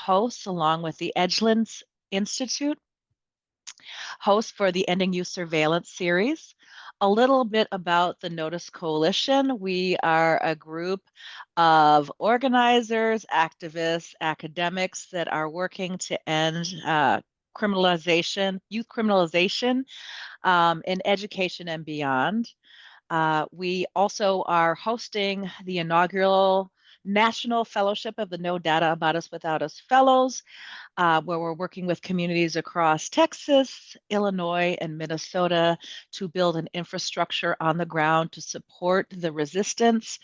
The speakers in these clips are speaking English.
hosts, along with the Edgelands Institute, hosts for the Ending Youth Surveillance series. A little bit about the Notice Coalition. We are a group of organizers, activists, academics that are working to end criminalization, youth criminalization in education and beyond. We also are hosting the inaugural National Fellowship of the No Data About Us Without Us Fellows, where we're working with communities across Texas, Illinois, and Minnesota to build an infrastructure on the ground to support the resistance,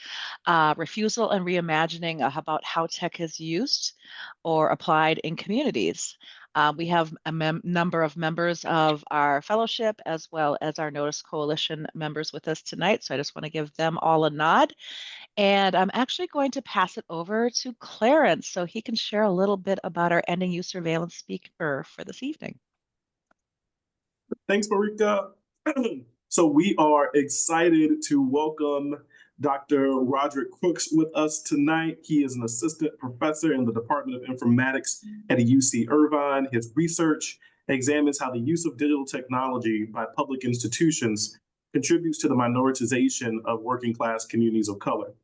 refusal, and reimagining about how tech is used or applied in communities. We have a number of members of our fellowship as well as our Notice Coalition members with us tonight. So I just want to give them all a nod. And I'm actually going to pass it over to Clarence so he can share a little bit about our Ending Youth Surveillance speaker for this evening. Thanks, Marika. So we are excited to welcome Dr. Roderic Crooks with us tonight. He is an assistant professor in the Department of Informatics at UC Irvine. His research examines how the use of digital technology by public institutions contributes to the minoritization of working class communities of color.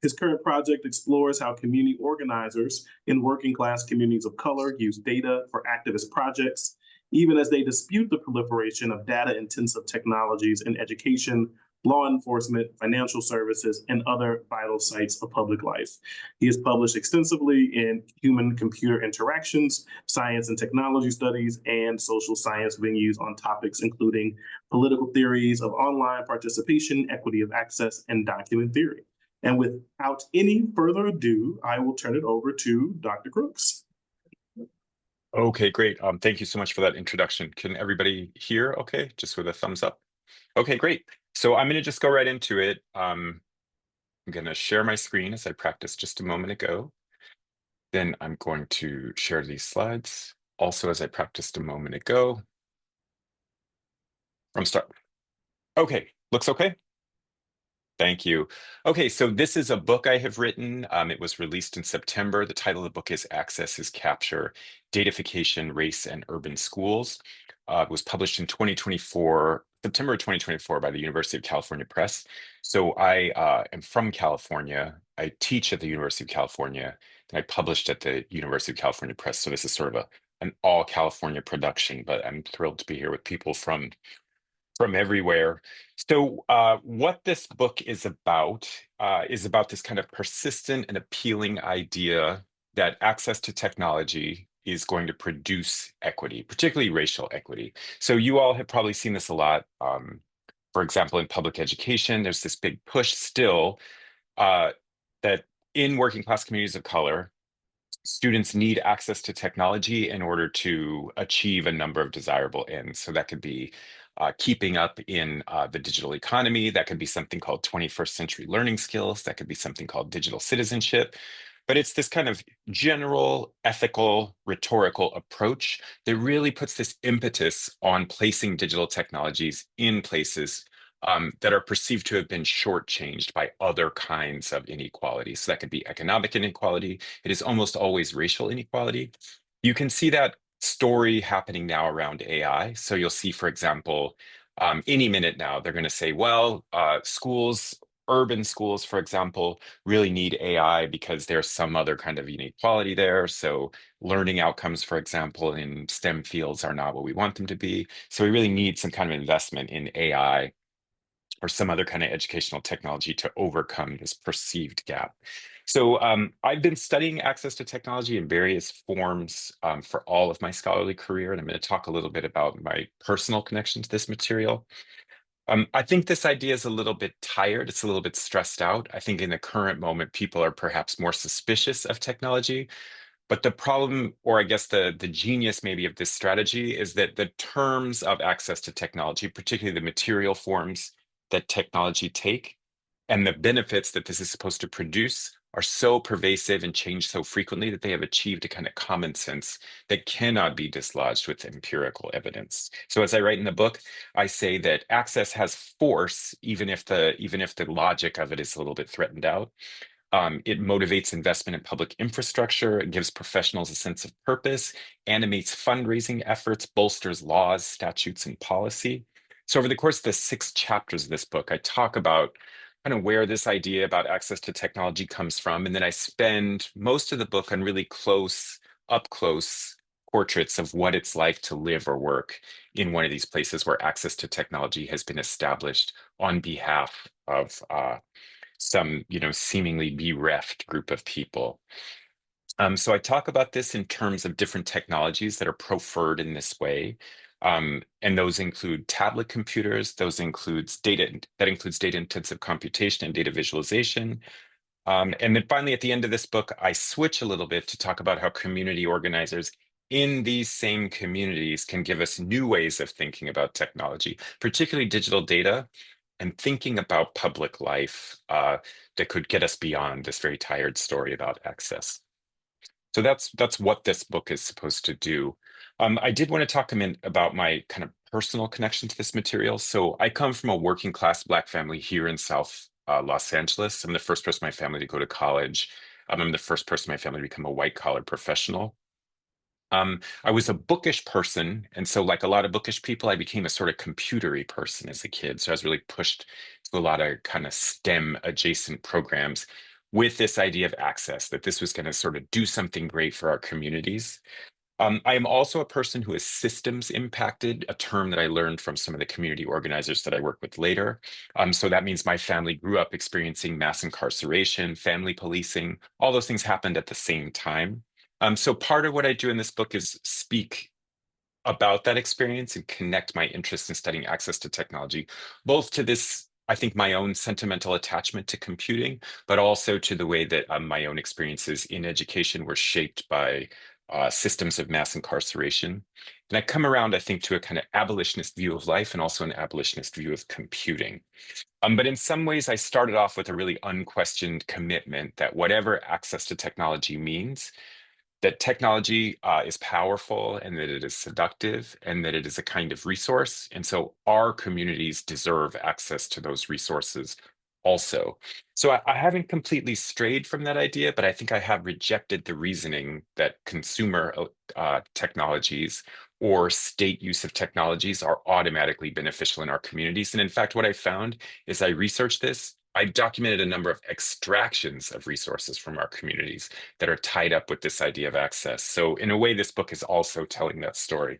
His current project explores how community organizers in working class communities of color use data for activist projects, even as they dispute the proliferation of data-intensive technologies in education, law enforcement, financial services, and other vital sites of public life. He has published extensively in human-computer interactions, science and technology studies, and social science venues on topics including political theories of online participation, equity of access, and document theory. And without any further ado, I will turn it over to Dr. Crooks. Okay, great. Thank you so much for that introduction. Can everybody hear okay? Just with a thumbs up. Okay, great. So I'm going to just go right into it. I'm going to share my screen as I practiced just a moment ago. Then I'm going to share these slides also as I practiced a moment ago. From start. Okay, looks okay? Thank you. Okay, so this is a book I have written. It was released in September. The title of the book is Access is Capture, Datafication, Race, and Urban Schools. It was published in 2024, September 2024 by the University of California Press. So I am from California. I teach at the University of California, and I published at the University of California Press. So this is sort of an all California production, but I'm thrilled to be here with people from everywhere. So what this book is about this kind of persistent and appealing idea that access to technology is going to produce equity, particularly racial equity. So you all have probably seen this a lot. For example, in public education, there's this big push still that in working class communities of color, students need access to technology in order to achieve a number of desirable ends. So that could be keeping up in the digital economy. That could be something called 21st century learning skills. That could be something called digital citizenship. But it's this kind of general, ethical, rhetorical approach that really puts this impetus on placing digital technologies in places that are perceived to have been shortchanged by other kinds of inequalities. So that could be economic inequality. It is almost always racial inequality. You can see that story happening now around AI. So you'll see, for example, any minute now, they're going to say, well, schools, urban schools, for example, really need AI because there's some other kind of inequality there. So learning outcomes, for example, in STEM fields are not what we want them to be. So we really need some kind of investment in AI or some other kind of educational technology to overcome this perceived gap. So I've been studying access to technology in various forms for all of my scholarly career, and I'm going to talk a little bit about my personal connection to this material. I think this idea is a little bit tired. It's a little bit stressed out. I think in the current moment, people are perhaps more suspicious of technology. But the problem, or I guess the genius maybe of this strategy, is that the terms of access to technology, particularly the material forms that technology take, and the benefits that this is supposed to produce are so pervasive and change so frequently that they have achieved a kind of common sense that cannot be dislodged with empirical evidence. So as I write in the book, I say that access has force, even if the logic of it is a little bit threatened out. It motivates investment in public infrastructure. It gives professionals a sense of purpose, animates fundraising efforts, bolsters laws, statutes, and policy. So over the course of the 6 chapters of this book, I talk about kind of where this idea about access to technology comes from. And then I spend most of the book on really up close portraits of what it's like to live or work in one of these places where access to technology has been established on behalf of some, seemingly bereft group of people. So I talk about this in terms of different technologies that are preferred in this way. And those include tablet computers, that includes data-intensive computation and data visualization. And then finally, at the end of this book, I switch a little bit to talk about how community organizers in these same communities can give us new ways of thinking about technology, particularly digital data, and thinking about public life that could get us beyond this very tired story about access. So that's what this book is supposed to do. I did want to talk a minute about my kind of personal connection to this material. So I come from a working class Black family here in South Los Angeles. I'm the first person in my family to go to college. I'm the first person in my family to become a white collar professional. I was a bookish person, and so like a lot of bookish people, I became a sort of computery person as a kid. So I was really pushed to a lot of kind of STEM adjacent programs with this idea of access, that this was going to sort of do something great for our communities. I am also a person who is systems impacted, a term that I learned from some of the community organizers that I work with later. So that means my family grew up experiencing mass incarceration, family policing, all those things happened at the same time. So part of what I do in this book is speak about that experience and connect my interest in studying access to technology, both to this, I think, my own sentimental attachment to computing, but also to the way that my own experiences in education were shaped by systems of mass incarceration. And I come around, I think, to a kind of abolitionist view of life and also an abolitionist view of computing. But in some ways, I started off with a really unquestioned commitment that whatever access to technology means, that technology is powerful and that it is seductive and that it is a kind of resource. And so our communities deserve access to those resources also. So I haven't completely strayed from that idea, but I think I have rejected the reasoning that consumer technologies or state use of technologies are automatically beneficial in our communities. And in fact, what I found is I researched this. I documented a number of extractions of resources from our communities that are tied up with this idea of access. So in a way, this book is also telling that story.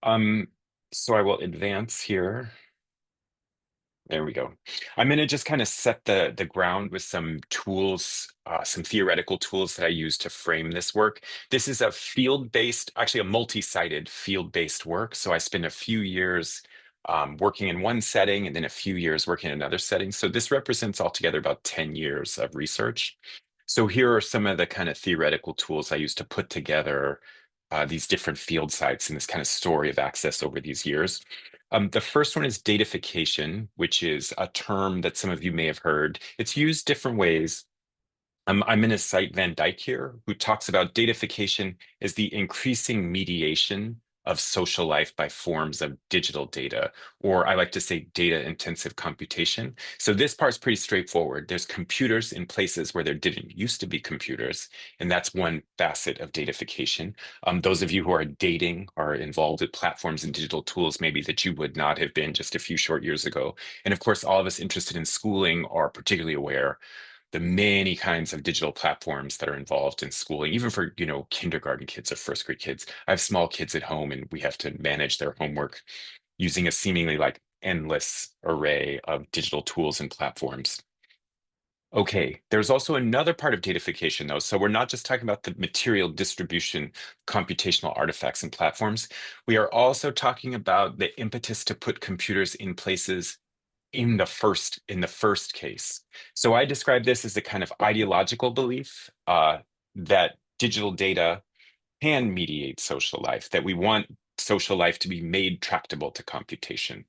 So I will advance here. There we go. I'm going to just kind of set the ground with some tools, some theoretical tools that I use to frame this work. This is a field-based, actually a multi-sided field-based work. So I spent a few years working in one setting and then a few years working in another setting. So this represents altogether about 10 years of research. So here are some of the kind of theoretical tools I use to put together these different field sites and this kind of story of access over these years. The first one is datafication, which is a term that some of you may have heard. It's used different ways. I'm going to cite Van Dyke here, who talks about datafication as the increasing mediation of social life by forms of digital data, or I like to say data-intensive computation. So this part's pretty straightforward. There's computers in places where there didn't used to be computers, and that's one facet of datafication. Those of you who are dating are involved with platforms and digital tools maybe that you would not have been just a few short years ago. And of course, all of us interested in schooling are particularly aware the many kinds of digital platforms that are involved in schooling, even for, kindergarten kids or first grade kids. I have small kids at home and we have to manage their homework using a seemingly like endless array of digital tools and platforms. Okay, there's also another part of datafication though. So we're not just talking about the material distribution, computational artifacts and platforms. We are also talking about the impetus to put computers in places in the first case. So I describe this as a kind of ideological belief that digital data can mediate social life, that we want social life to be made tractable to computation.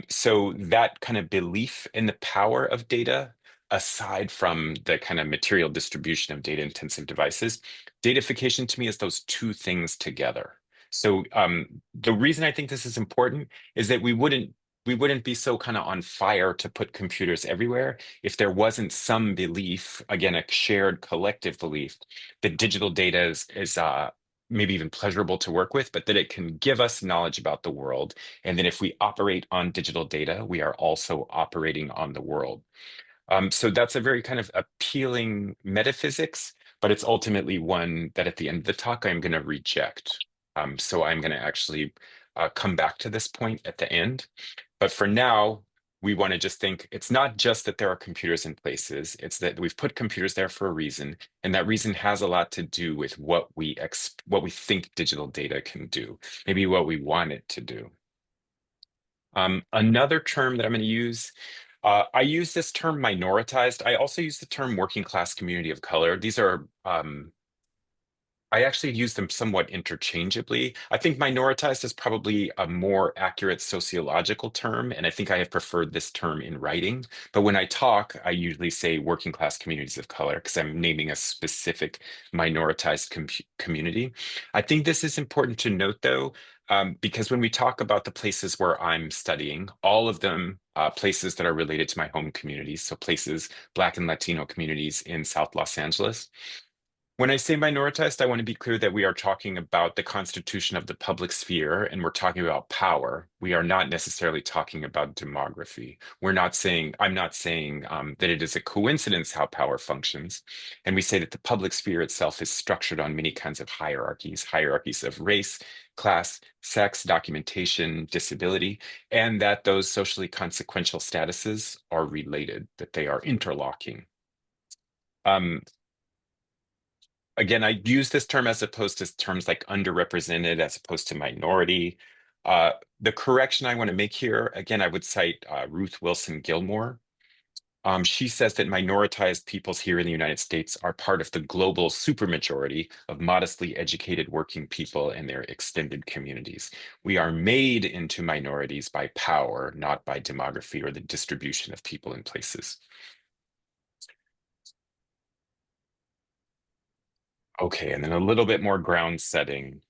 So that kind of belief in the power of data, aside from the kind of material distribution of data intensive devices, datafication to me is those two things together. So the reason I think this is important is that we wouldn't we wouldn't be so kind of on fire to put computers everywhere if there wasn't some belief, again, a shared collective belief that digital data is maybe even pleasurable to work with, but that it can give us knowledge about the world. And then if we operate on digital data, we are also operating on the world. So that's a very kind of appealing metaphysics, but it's ultimately one that at the end of the talk, I'm going to reject. So I'm going to actually come back to this point at the end. But for now, we want to just think it's not just that there are computers in places, it's that we've put computers there for a reason, and that reason has a lot to do with what we think digital data can do, maybe what we want it to do. Another term that I'm going to use, I use this term minoritized. I also use the term working class community of color. These are I actually use them somewhat interchangeably. I think minoritized is probably a more accurate sociological term, and I think I have preferred this term in writing. But when I talk, I usually say working class communities of color because I'm naming a specific minoritized community. I think this is important to note, though, because when we talk about the places where I'm studying, all of them places that are related to my home communities, so places, Black and Latino communities in South Los Angeles. When I say minoritized, I want to be clear that we are talking about the constitution of the public sphere and we're talking about power. We are not necessarily talking about demography. I'm not saying that it is a coincidence how power functions. And we say that the public sphere itself is structured on many kinds of hierarchies of race, class, sex, documentation, disability, and that those socially consequential statuses are related, that they are interlocking. Again, I use this term as opposed to terms like underrepresented as opposed to minority. The correction I want to make here, again, I would cite Ruth Wilson Gilmore. She says that minoritized peoples here in the United States are part of the global supermajority of modestly educated working people and their extended communities. We are made into minorities by power, not by demography or the distribution of people in places. Okay, and then a little bit more ground setting.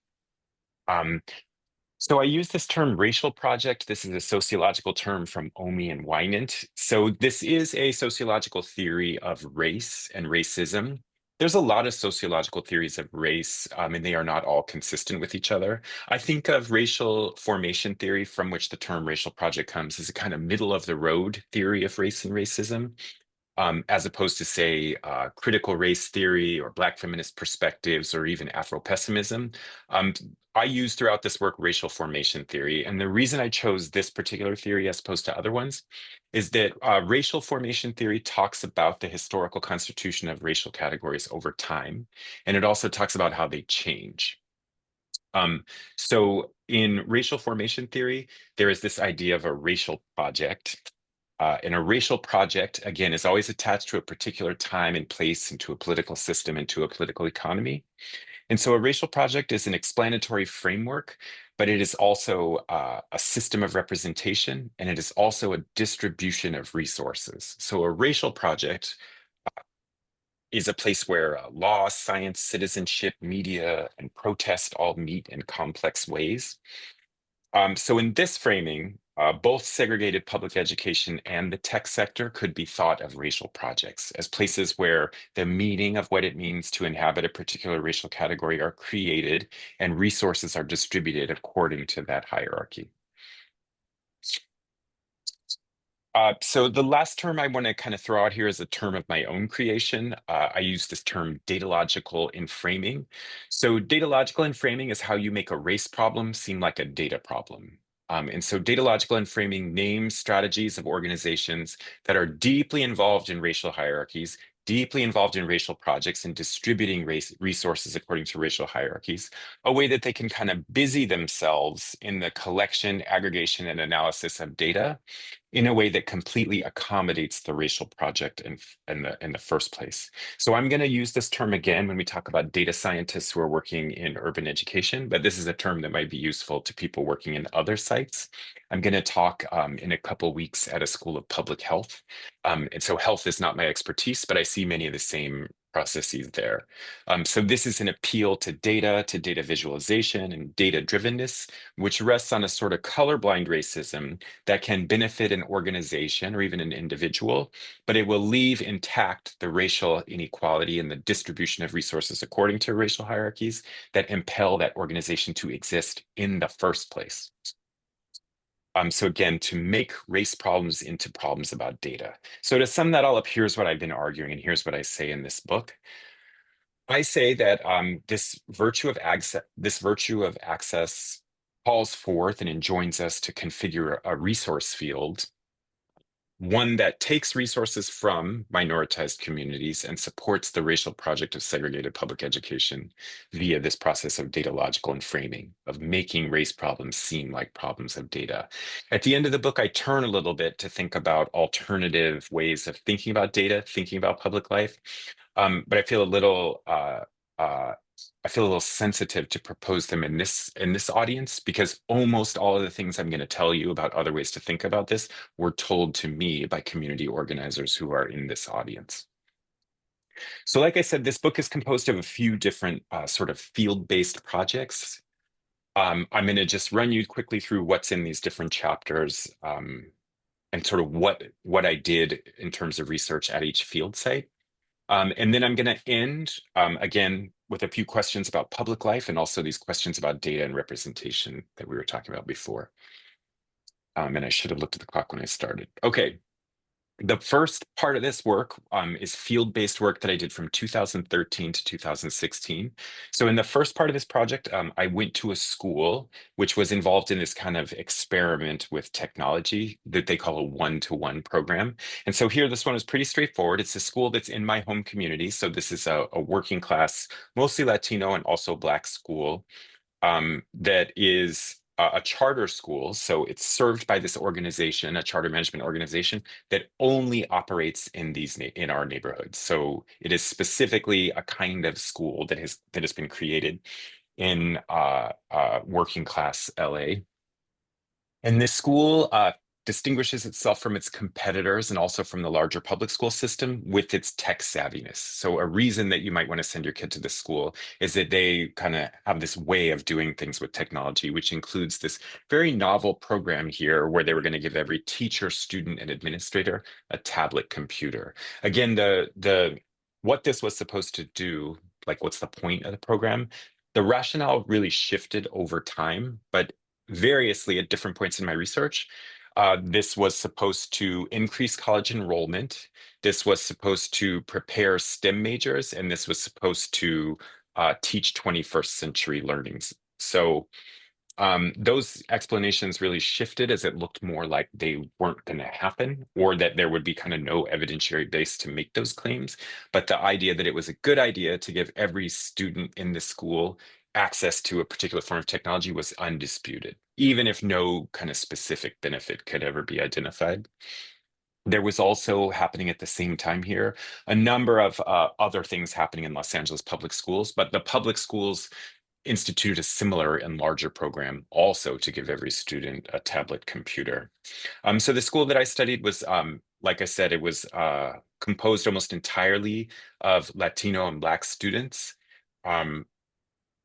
So I use this term racial project. This is a sociological term from Omi and Wynant. So this is a sociological theory of race and racism. There's a lot of sociological theories of race, and they are not all consistent with each other. I think of racial formation theory, from which the term racial project comes, as a kind of middle of the road theory of race and racism. As opposed to, say, critical race theory or Black feminist perspectives or even Afro-pessimism. I use throughout this work racial formation theory. And the reason I chose this particular theory as opposed to other ones is that racial formation theory talks about the historical constitution of racial categories over time. And it also talks about how they change. So in racial formation theory, there is this idea of a racial project. And a racial project, again, is always attached to a particular time and place and to a political system and to a political economy. And so a racial project is an explanatory framework, but it is also a system of representation, and it is also a distribution of resources. So a racial project is a place where law, science, citizenship, media, and protest all meet in complex ways. So in this framing, both segregated public education and the tech sector could be thought of racial projects as places where the meaning of what it means to inhabit a particular racial category are created and resources are distributed according to that hierarchy. So the last term I want to kind of throw out here is a term of my own creation. I use this term datalogical inframing. So datalogical inframing is how you make a race problem seem like a data problem. And so datalogical inframing names strategies of organizations that are deeply involved in racial hierarchies, deeply involved in racial projects and distributing resources according to racial hierarchies, a way that they can kind of busy themselves in the collection, aggregation, and analysis of data in a way that completely accommodates the racial project in the first place. So I'm going to use this term again when we talk about data scientists who are working in urban education, but this is a term that might be useful to people working in other sites. I'm going to talk in a couple weeks at a school of public health. And so health is not my expertise, but I see many of the same processes there. So this is an appeal to data visualization, and data drivenness, which rests on a sort of colorblind racism that can benefit an organization or even an individual, but it will leave intact the racial inequality and the distribution of resources according to racial hierarchies that impel that organization to exist in the first place. So again, to make race problems into problems about data. So to sum that all up, here's what I've been arguing, and here's what I say in this book. I say that this virtue of access calls forth and enjoins us to configure a resource field, one that takes resources from minoritized communities and supports the racial project of segregated public education via this process of data logical and framing, of making race problems seem like problems of data. At the end of the book, I turn a little bit to think about alternative ways of thinking about data, thinking about public life. But I feel a little sensitive to propose them in this audience, because almost all of the things I'm going to tell you about other ways to think about this were told to me by community organizers who are in this audience. So like I said, this book is composed of a few different sort of field-based projects. I'm going to just run you quickly through what's in these different chapters, and sort of what I did in terms of research at each field site. And then I'm going to end, again, with a few questions about public life, and also these questions about data and representation that we were talking about before. And I should have looked at the clock when I started. Okay. The first part of this work is field-based work that I did from 2013 to 2016. So in the first part of this project, I went to a school which was involved in this kind of experiment with technology that they call a one-to-one program. And so here, this one is pretty straightforward. It's a school that's in my home community. So this is a working class, mostly Latino and also Black school that is a charter school. So it's served by this organization, a charter management organization that only operates in our neighborhoods. So it is specifically a kind of school that has been created in working class LA. And this school distinguishes itself from its competitors and also from the larger public school system with its tech savviness. So a reason that you might want to send your kid to this school is that they kind of have this way of doing things with technology, which includes this very novel program here where they were going to give every teacher, student, and administrator a tablet computer. Again, what this was supposed to do, like what's the point of the program? The rationale really shifted over time, but variously at different points in my research. This was supposed to increase college enrollment. This was supposed to prepare STEM majors, and this was supposed to teach 21st century learnings. So those explanations really shifted as it looked more like they weren't going to happen, or that there would be kind of no evidentiary base to make those claims. But the idea that it was a good idea to give every student in the school access to a particular form of technology was undisputed, even if no kind of specific benefit could ever be identified. There was also happening at the same time here a number of other things happening in Los Angeles public schools, but the public schools instituted a similar and larger program also to give every student a tablet computer. So the school that I studied was, like I said, it was composed almost entirely of Latino and Black students.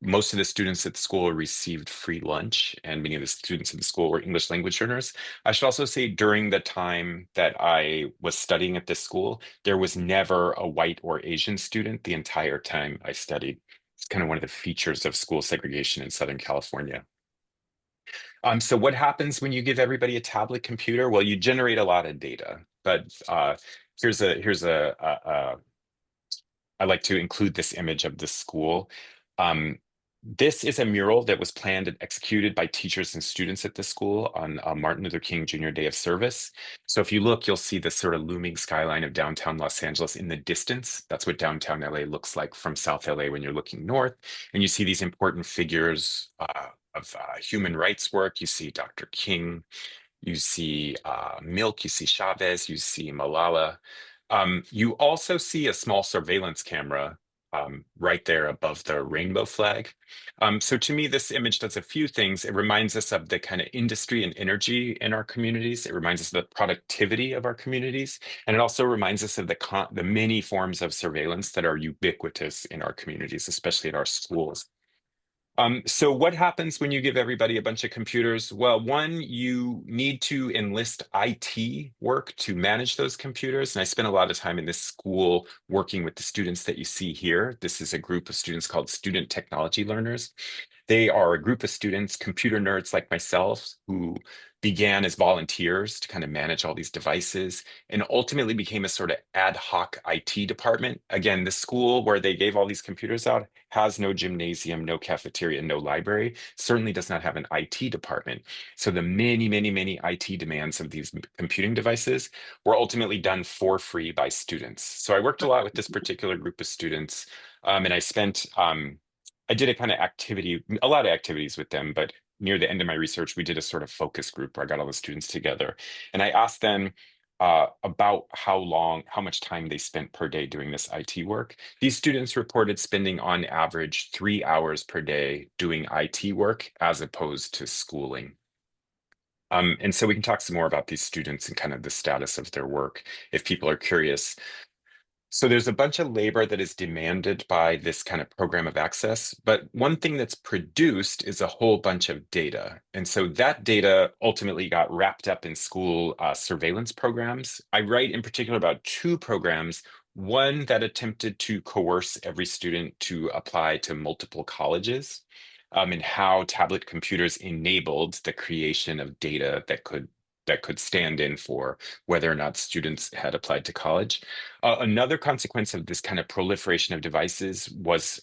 Most of the students at the school received free lunch, and many of the students at the school were English language learners. I should also say during the time that I was studying at this school, there was never a white or Asian student the entire time I studied. It's kind of one of the features of school segregation in Southern California. So what happens when you give everybody a tablet computer? Well, you generate a lot of data, but I like to include this image of the school. This is a mural that was planned and executed by teachers and students at the school on Martin Luther King Jr. Day of Service. So if you look, you'll see this sort of looming skyline of downtown Los Angeles in the distance. That's what downtown LA looks like from South LA when you're looking north. And you see these important figures of human rights work. You see Dr. King, you see Milk, you see Chavez, you see Malala. You also see a small surveillance camera right there above the rainbow flag. So to me, this image does a few things. It reminds us of the kind of industry and energy in our communities. It reminds us of the productivity of our communities. And it also reminds us of the many forms of surveillance that are ubiquitous in our communities, especially at our schools. So what happens when you give everybody a bunch of computers? Well, one, you need to enlist IT work to manage those computers. And I spent a lot of time in this school working with the students that you see here. This is a group of students called Student Technology Learners. They are a group of students, computer nerds like myself, who began as volunteers to kind of manage all these devices and ultimately became a sort of ad hoc IT department. Again, the school where they gave all these computers out has no gymnasium, no cafeteria, no library, certainly does not have an IT department. So the many, many, many IT demands of these computing devices were ultimately done for free by students. So I worked a lot with this particular group of students, and I did a lot of activities with them, but near the end of my research, we did a sort of focus group where I got all the students together and I asked them about how much time they spent per day doing this IT work. These students reported spending on average 3 hours per day doing IT work as opposed to schooling. And so we can talk some more about these students and kind of the status of their work if people are curious. So there's a bunch of labor that is demanded by this kind of program of access, but one thing that's produced is a whole bunch of data. And so that data ultimately got wrapped up in school surveillance programs. I write in particular about two programs, one that attempted to coerce every student to apply to multiple colleges, and how tablet computers enabled the creation of data that could stand in for whether or not students had applied to college. Another consequence of this kind of proliferation of devices was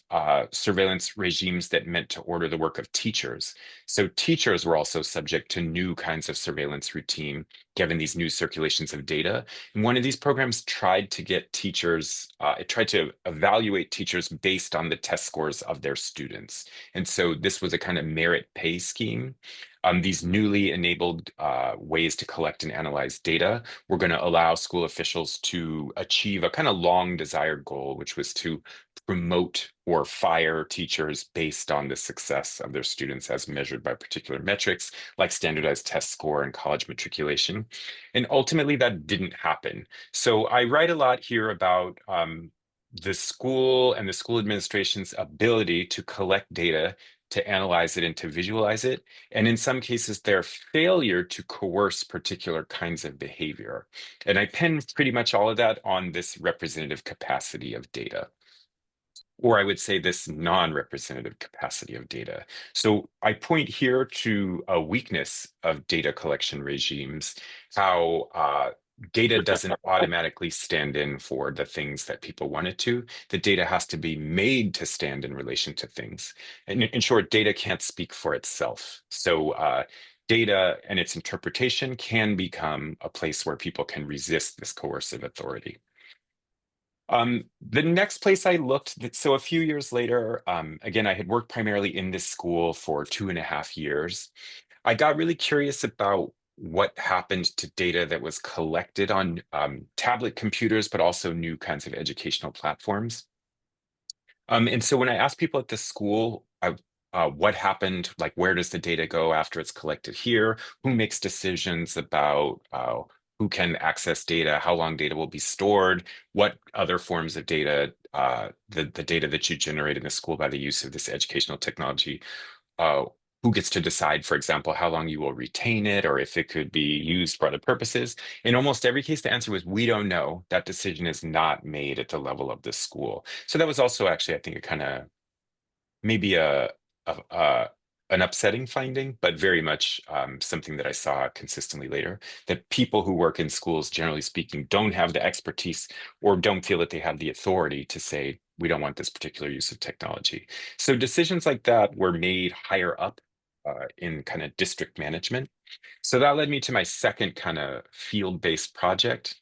surveillance regimes that meant to order the work of teachers. So teachers were also subject to new kinds of surveillance routine, given these new circulations of data. And one of these programs tried to get teachers, it tried to evaluate teachers based on the test scores of their students. And so this was a kind of merit pay scheme. These newly enabled ways to collect and analyze data were going to allow school officials to achieve a kind of long desired goal, which was to promote or fire teachers based on the success of their students as measured by particular metrics like standardized test score and college matriculation. And ultimately that didn't happen. So I write a lot here about the school and the school administration's ability to collect data, to analyze it and to visualize it, and in some cases, their failure to coerce particular kinds of behavior. And I pin pretty much all of that on this representative capacity of data, or I would say this non-representative capacity of data. So I point here to a weakness of data collection regimes, how data doesn't automatically stand in for the things that people want it to. The data has to be made to stand in relation to things. And in short, data can't speak for itself. So data and its interpretation can become a place where people can resist this coercive authority. The next place I looked, so a few years later, again, I had worked primarily in this school for 2.5 years. I got really curious about what happened to data that was collected on tablet computers, but also new kinds of educational platforms. And so when I asked people at the school, what happened, like where does the data go after it's collected here? Who makes decisions about who can access data, how long data will be stored, what other forms of data, the data that you generate in the school by the use of this educational technology, uh, who gets to decide, for example, how long you will retain it or if it could be used for other purposes. In almost every case, the answer was, we don't know. That decision is not made at the level of the school. So that was also actually, I think, a kind of maybe an upsetting finding, but very much something that I saw consistently later, that people who work in schools, generally speaking, don't have the expertise or don't feel that they have the authority to say, we don't want this particular use of technology. So decisions like that were made higher up in kind of district management. So that led me to my second kind of field-based project.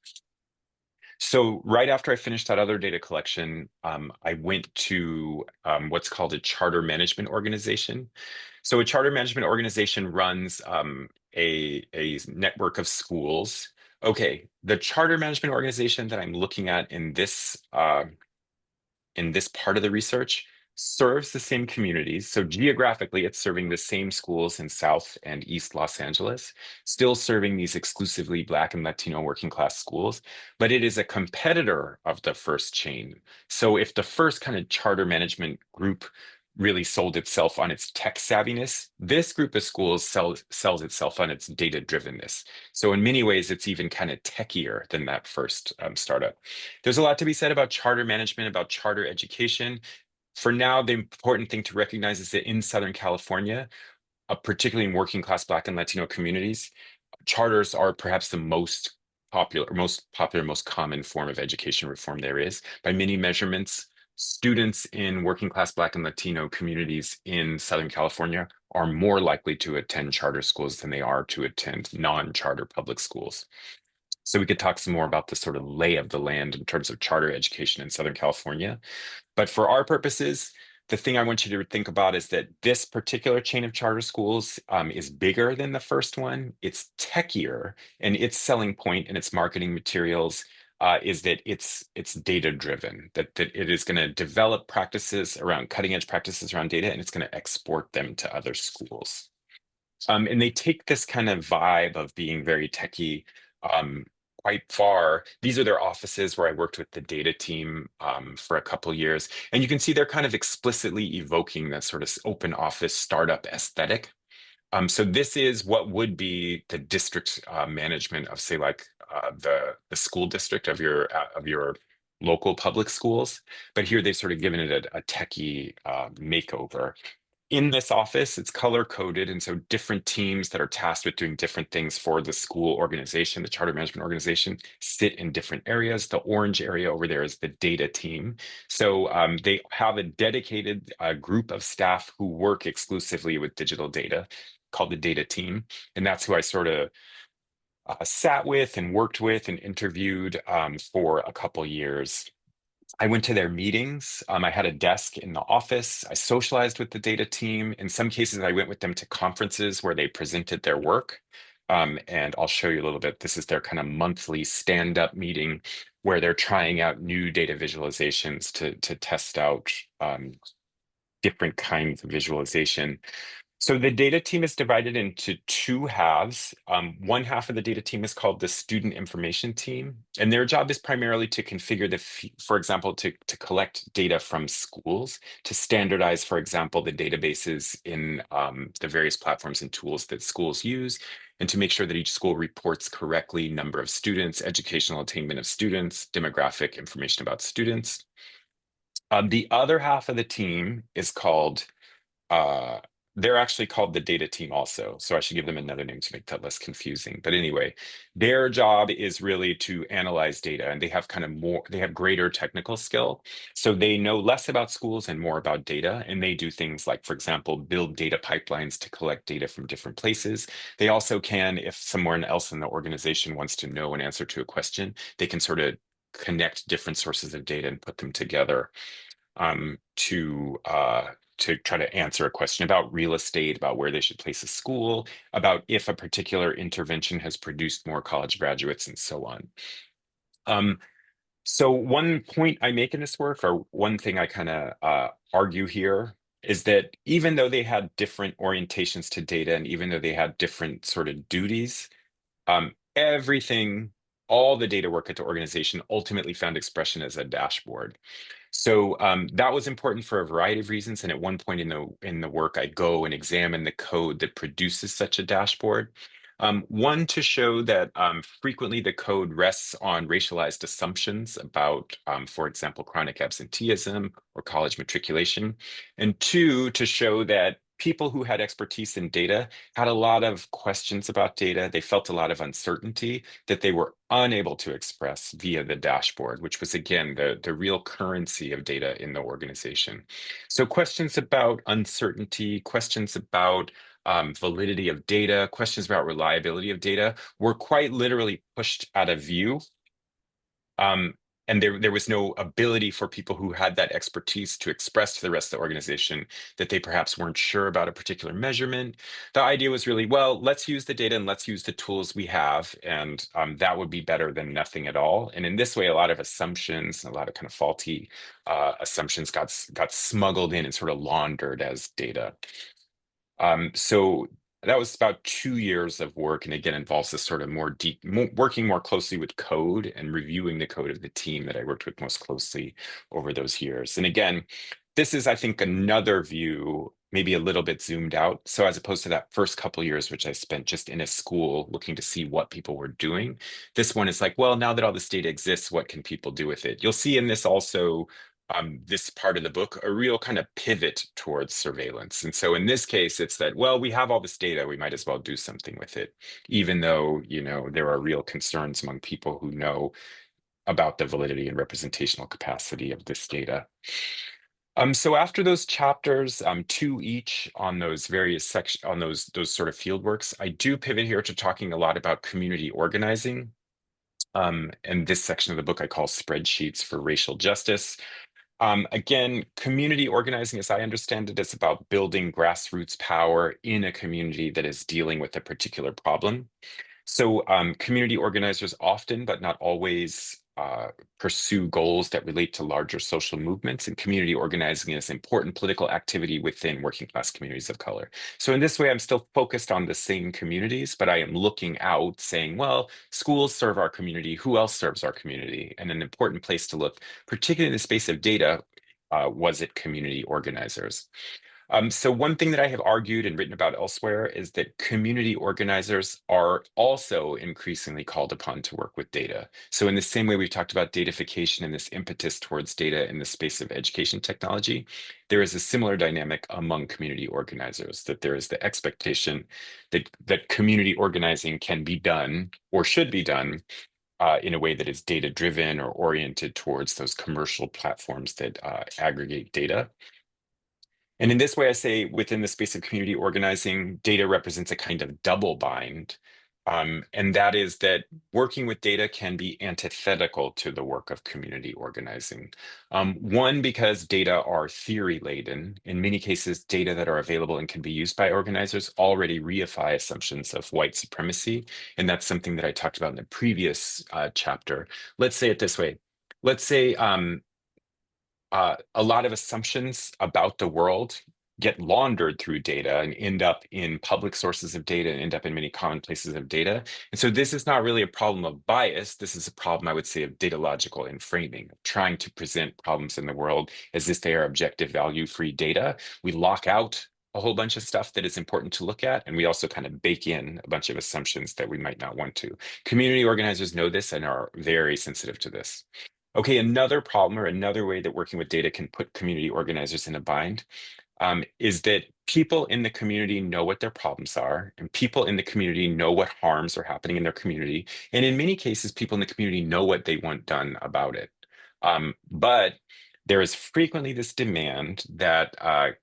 So right after I finished that other data collection, I went to what's called a charter management organization. So a charter management organization runs a network of schools. Okay, the charter management organization that I'm looking at in this in this part of the research serves the same communities. So geographically, it's serving the same schools in South and East Los Angeles, still serving these exclusively Black and Latino working class schools, but it is a competitor of the first chain. So if the first kind of charter management group really sold itself on its tech savviness, this group of schools sells itself on its data drivenness. So in many ways, it's even kind of techier than that first startup. There's a lot to be said about charter management, about charter education. For now, the important thing to recognize is that in Southern California, particularly in working class Black and Latino communities, charters are perhaps the most popular, most common form of education reform there is. By many measurements, students in working class Black and Latino communities in Southern California are more likely to attend charter schools than they are to attend non-charter public schools. So we could talk some more about the sort of lay of the land in terms of charter education in Southern California. But for our purposes, the thing I want you to think about is that this particular chain of charter schools is bigger than the first one. It's techier, and its selling point and its marketing materials is that it's data driven, that it is going to develop practices around cutting edge practices around data, and it's going to export them to other schools. And they take this kind of vibe of being very techie quite far. These are their offices where I worked with the data team for a couple years. And you can see they're kind of explicitly evoking that sort of open office startup aesthetic. So this is what would be the district management of, say, like the school district of your local public schools. But here they've sort of given it a techie makeover. In this office, it's color coded. And so different teams that are tasked with doing different things for the school organization, the charter management organization, sit in different areas. The orange area over there is the data team. So they have a dedicated group of staff who work exclusively with digital data called the data team. And that's who I sort of sat with and worked with and interviewed for a couple years. I went to their meetings. I had a desk in the office. I socialized with the data team. In some cases, I went with them to conferences where they presented their work. And I'll show you a little bit. This is their kind of monthly stand-up meeting where they're trying out new data visualizations to test out different kinds of visualization. So the data team is divided into two halves. One half of the data team is called the student information team, and their job is primarily to configure for example, to collect data from schools, to standardize, for example, the databases in the various platforms and tools that schools use, and to make sure that each school reports correctly number of students, educational attainment of students, demographic information about students. The other half of the team is called they're actually called the data team also. So I should give them another name to make that less confusing. But anyway, their job is really to analyze data, and they have they have greater technical skill. So they know less about schools and more about data. And they do things like, for example, build data pipelines to collect data from different places. They also can, if someone else in the organization wants to know an answer to a question, they can sort of connect different sources of data and put them together to try to answer a question about real estate, about where they should place a school, about if a particular intervention has produced more college graduates, and so on. So one point I make in this work, or one thing I kind of argue here, is that even though they had different orientations to data, and even though they had different sort of duties, everything, all the data work at the organization ultimately found expression as a dashboard. So that was important for a variety of reasons. And at one point in the work, I go and examine the code that produces such a dashboard. One, to show that frequently the code rests on racialized assumptions about, for example, chronic absenteeism or college matriculation. And two, to show that people who had expertise in data had a lot of questions about data. They felt a lot of uncertainty that they were unable to express via the dashboard, which was, again, the real currency of data in the organization. So questions about uncertainty, questions about validity of data, questions about reliability of data were quite literally pushed out of view and there was no ability for people who had that expertise to express to the rest of the organization that they perhaps weren't sure about a particular measurement. The idea was really, well, let's use the data and let's use the tools we have, and that would be better than nothing at all. And in this way, a lot of assumptions, a lot of kind of faulty assumptions got smuggled in and sort of laundered as data. So that was about 2 years of work, and again involves this sort of working more closely with code and reviewing the code of the team that I worked with most closely over those years. And again, this is, I think, another view, maybe a little bit zoomed out. So as opposed to that first couple of years, which I spent just in a school looking to see what people were doing, this one is like, well, now that all this data exists, what can people do with it? You'll see in this also, this part of the book, a real kind of pivot towards surveillance. And so in this case, it's that, well, we have all this data, we might as well do something with it, even though, there are real concerns among people who know about the validity and representational capacity of this data. So after those chapters, 2 each on those various sections, on those sort of field works, I do pivot here to talking a lot about community organizing. And this section of the book I call Spreadsheets for Racial Justice. Again, community organizing, as I understand it, is about building grassroots power in a community that is dealing with a particular problem. So community organizers often, but not always, pursue goals that relate to larger social movements, and community organizing is important political activity within working class communities of color. So in this way, I'm still focused on the same communities, but I am looking out saying, well, schools serve our community, who else serves our community? And an important place to look, particularly in the space of data, was it community organizers? So one thing that I have argued and written about elsewhere is that community organizers are also increasingly called upon to work with data. So in the same way we've talked about datafication and this impetus towards data in the space of education technology, there is a similar dynamic among community organizers, that there is the expectation that community organizing can be done or should be done in a way that is data-driven or oriented towards those commercial platforms that aggregate data. And in this way, I say within the space of community organizing, data represents a kind of double bind. And that is that working with data can be antithetical to the work of community organizing. One, because data are theory laden. In many cases, data that are available and can be used by organizers already reify assumptions of white supremacy. And that's something that I talked about in the previous chapter. Let's say it this way. Let's say a lot of assumptions about the world get laundered through data and end up in public sources of data and end up in many common places of data. And so this is not really a problem of bias. This is a problem, I would say, of data logical and framing, trying to present problems in the world as if they are objective, value-free data. We lock out a whole bunch of stuff that is important to look at, and we also kind of bake in a bunch of assumptions that we might not want to. Community organizers know this and are very sensitive to this. Okay, another problem or another way that working with data can put community organizers in a bind is that people in the community know what their problems are, and people in the community know what harms are happening in their community. And in many cases, people in the community know what they want done about it. But there is frequently this demand that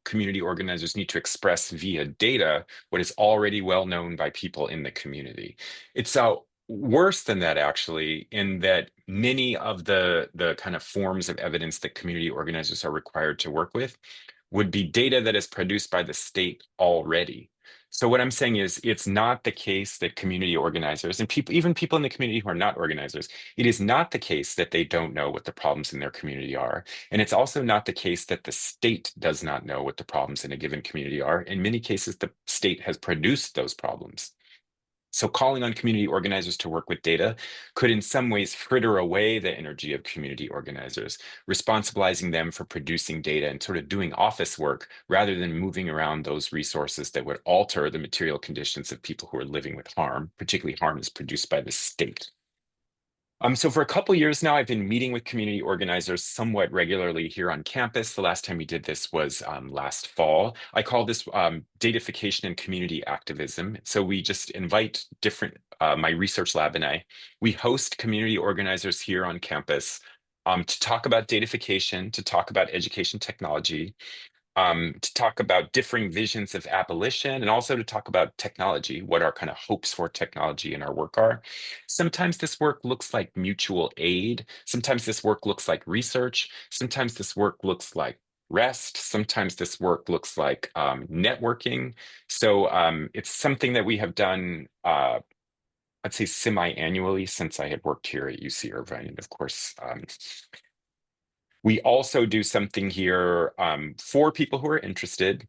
community organizers need to express via data what is already well known by people in the community. It's worse than that, actually, in that many of the kind of forms of evidence that community organizers are required to work with would be data that is produced by the state already. So what I'm saying is, it's not the case that community organizers and people, even people in the community who are not organizers, it is not the case that they don't know what the problems in their community are. And it's also not the case that the state does not know what the problems in a given community are. In many cases, the state has produced those problems. So calling on community organizers to work with data could in some ways fritter away the energy of community organizers, responsibilizing them for producing data and sort of doing office work rather than moving around those resources that would alter the material conditions of people who are living with harm, particularly harm is produced by the state. So for a couple years now, I've been meeting with community organizers somewhat regularly here on campus. The last time we did this was last fall. I call this datafication and community activism. So we just invite different, my research lab and we host community organizers here on campus to talk about datafication, to talk about education technology, to talk about differing visions of abolition, and also to talk about technology, what our kind of hopes for technology in our work are. Sometimes this work looks like mutual aid. Sometimes this work looks like research. Sometimes this work looks like rest. Sometimes this work looks like networking. So it's something that we have done, I'd say semi-annually since I had worked here at UC Irvine. And of course, we also do something here for people who are interested.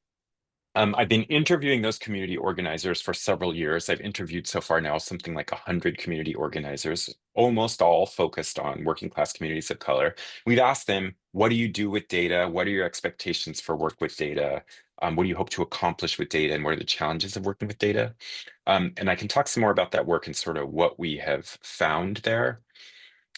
I've been interviewing those community organizers for several years. I've interviewed so far now something like 100 community organizers, almost all focused on working class communities of color. We've asked them, what do you do with data? What are your expectations for work with data? What do you hope to accomplish with data? And what are the challenges of working with data? And I can talk some more about that work and sort of what we have found there.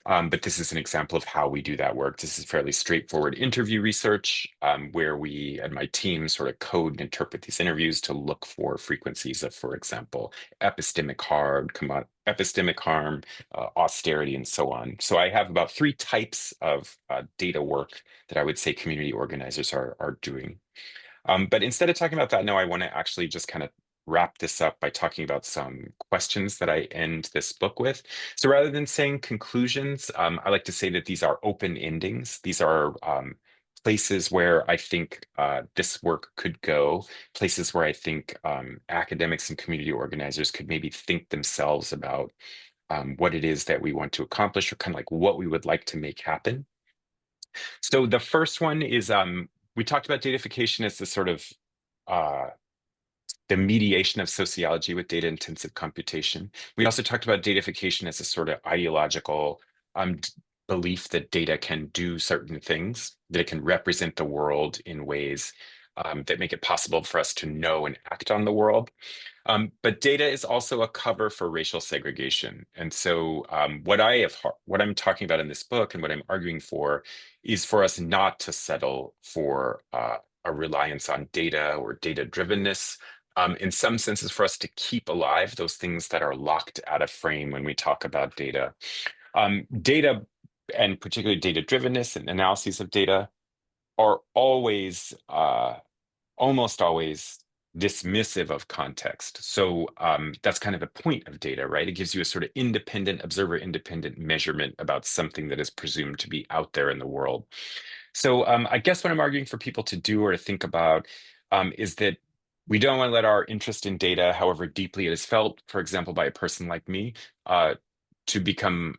But this is an example of how we do that work. This is fairly straightforward interview research where we and my team sort of code and interpret these interviews to look for frequencies of, for example, epistemic harm, austerity, and so on. So I have about 3 types of data work that I would say community organizers are doing. But instead of talking about that, now I want to actually just kind of wrap this up by talking about some questions that I end this book with. So rather than saying conclusions, I like to say that these are open endings. These are places where I think this work could go, places where I think academics and community organizers could maybe think themselves about what it is that we want to accomplish, or kind of like what we would like to make happen. So the first one is we talked about datafication as the sort of the mediation of sociology with data-intensive computation. We also talked about datafication as a sort of ideological belief that data can do certain things, that it can represent the world in ways that make it possible for us to know and act on the world. But data is also a cover for racial segregation. And so what I'm talking about in this book and what I'm arguing for is for us not to settle for a reliance on data or data drivenness. In some senses, for us to keep alive those things that are locked out of frame when we talk about data. Data, and particularly data drivenness and analyses of data, are always, almost always, dismissive of context. So that's kind of the point of data, right? It gives you a sort of independent observer, independent measurement about something that is presumed to be out there in the world. So I guess what I'm arguing for people to do or to think about is that we don't want to let our interest in data, however deeply it is felt, for example, by a person like me, to become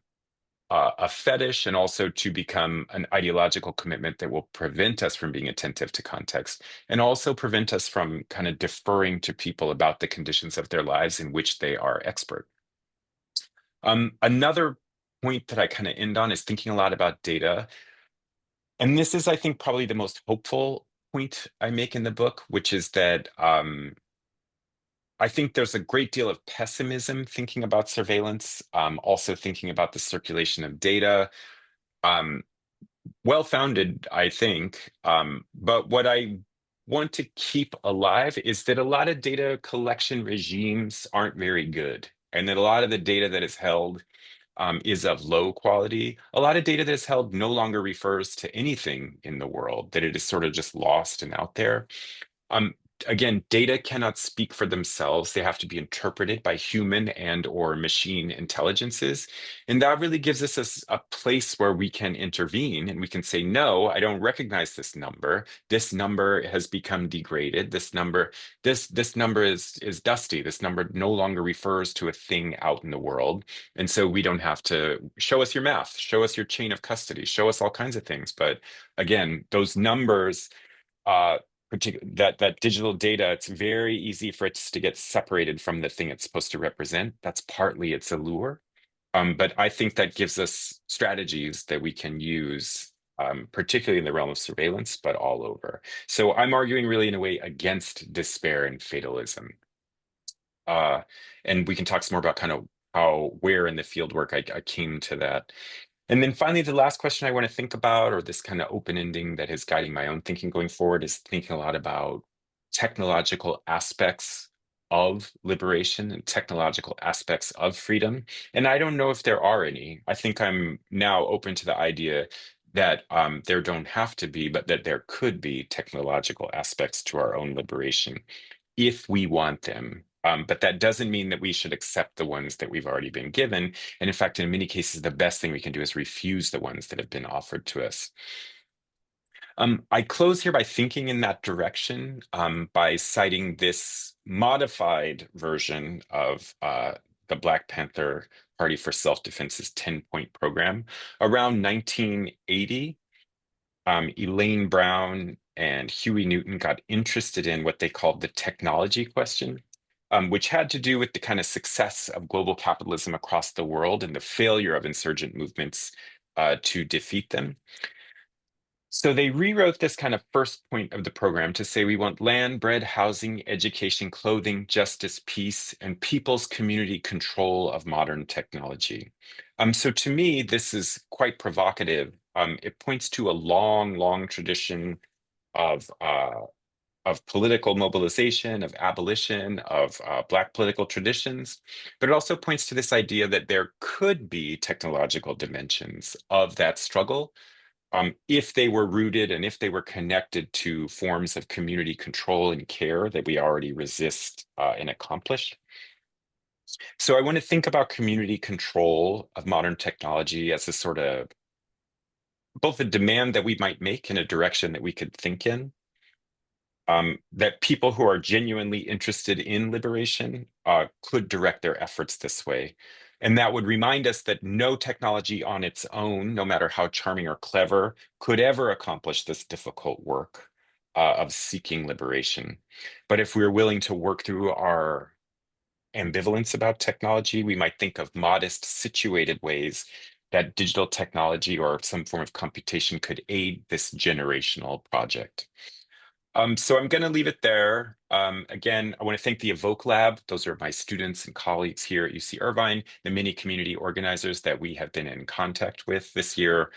a fetish, and also to become an ideological commitment that will prevent us from being attentive to context, and also prevent us from kind of deferring to people about the conditions of their lives in which they are expert. Another point that I kind of end on is thinking a lot about data. And this is, I think, probably the most hopeful point I make in the book, which is that I think there's a great deal of pessimism thinking about surveillance, also thinking about the circulation of data. Well-founded, I think. But what I want to keep alive is that a lot of data collection regimes aren't very good, and that a lot of the data that is held is of low quality. A lot of data that is held no longer refers to anything in the world, that it is sort of just lost and out there. Again, data cannot speak for themselves. They have to be interpreted by human and or machine intelligences. And that really gives us a place where we can intervene, and we can say, no, I don't recognize this number. This number has become degraded. This number is dusty. This number no longer refers to a thing out in the world. And so we don't have to show us your math, show us your chain of custody, show us all kinds of things. But again, those numbers, that digital data, it's very easy for it to get separated from the thing it's supposed to represent. That's partly its allure. But I think that gives us strategies that we can use, particularly in the realm of surveillance, but all over. So I'm arguing really in a way against despair and fatalism. And we can talk some more about kind of where in the field work I came to that. And then finally, the last question I want to think about, or this kind of open ending that is guiding my own thinking going forward, is thinking a lot about technological aspects of liberation and technological aspects of freedom. And I don't know if there are any. I think I'm now open to the idea that there don't have to be, but that there could be technological aspects to our own liberation if we want them. But that doesn't mean that we should accept the ones that we've already been given. And in fact, in many cases, the best thing we can do is refuse the ones that have been offered to us. I close here by thinking in that direction, by citing this modified version of the Black Panther Party for Self-Defense's 10-point program. Around 1980, Elaine Brown and Huey Newton got interested in what they called the technology question, which had to do with the kind of success of global capitalism across the world and the failure of insurgent movements to defeat them. So they rewrote this kind of first point of the program to say we want land, bread, housing, education, clothing, justice, peace, and people's community control of modern technology. So to me, this is quite provocative. It points to a long, long tradition of political mobilization, of abolition, of Black political traditions, but it also points to this idea that there could be technological dimensions of that struggle if they were rooted and if they were connected to forms of community control and care that we already resist and accomplish. So I want to think about community control of modern technology as a sort of both a demand that we might make in a direction that we could think in, that people who are genuinely interested in liberation could direct their efforts this way. And that would remind us that no technology on its own, no matter how charming or clever, could ever accomplish this difficult work of seeking liberation. But if we're willing to work through our ambivalence about technology, we might think of modest, situated ways that digital technology or some form of computation could aid this generational project. So I'm going to leave it there. Again, I want to thank the Evoke Lab. Those are my students and colleagues here at UC Irvine, the many community organizers that we have been in contact with this year.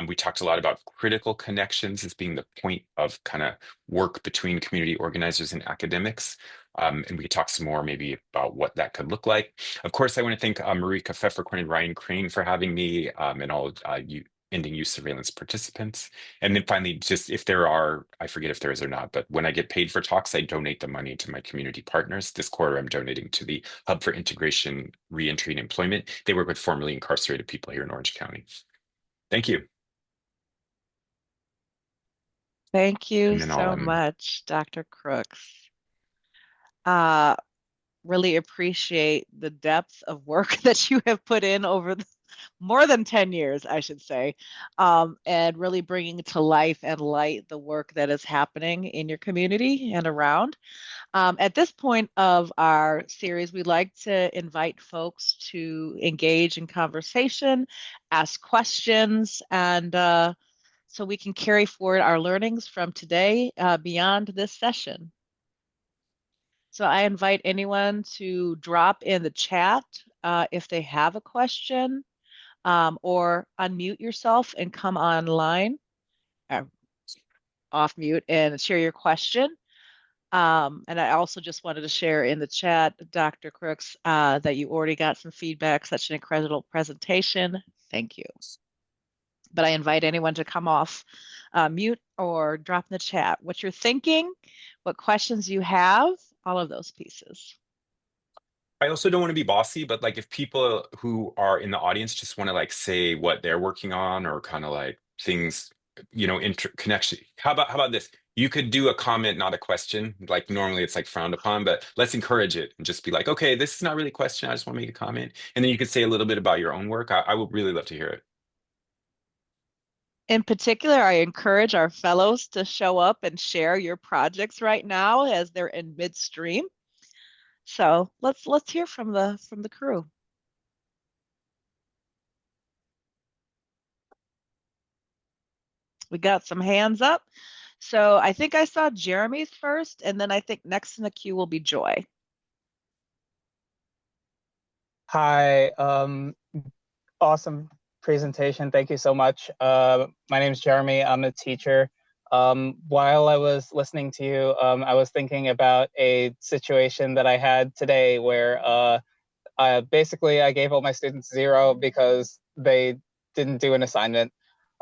We talked a lot about critical connections as being the point of kind of work between community organizers and academics. And we could talk some more maybe about what that could look like. Of course, I want to thank Marika Pfefferkorn and Ryan Crane for having me and all you ending use surveillance participants. And then finally, just if there are, I forget if there is or not, but when I get paid for talks, I donate the money to my community partners. This quarter, I'm donating to the Hub for Integration, Reentry, and Employment. They work with formerly incarcerated people here in Orange County. Thank you. Thank you And then so I'll much, Dr. Crooks. Really appreciate the depth of work that you have put in over more than 10 years, I should say, and really bringing to life and light the work that is happening in your community and around. At this point of our series, we'd like to invite folks to engage in conversation, ask questions, and so we can carry forward our learnings from today beyond this session. So I invite anyone to drop in the chat if they have a question, or unmute yourself and come online, off mute and share your question. And I also just wanted to share in the chat, Dr. Crooks, that you already got some feedback, such an incredible presentation. Thank you. But I invite anyone to come off mute or drop in the chat what you're thinking, what questions you have, all of those pieces. I also don't want to be bossy, but like if people who are in the audience just want to like say what they're working on or kind of like things, you know, connection. How about this? You could do a comment, not a question. Like normally it's like frowned upon, but let's encourage it and just be like, okay, this is not really a question. I just want to make a comment. And then you could say a little bit about your own work. I would really love to hear it. In particular, I encourage our fellows to show up and share your projects right now as they're in midstream. So let's hear from the crew. We got some hands up. So I think I saw Jeremy's first, and then I think next in the queue will be Joy. Hi, awesome presentation. Thank you so much. My name is Jeremy. I'm a teacher. While I was listening to you, I was thinking about a situation that I had today where basically I gave all my students 0 because they didn't do an assignment.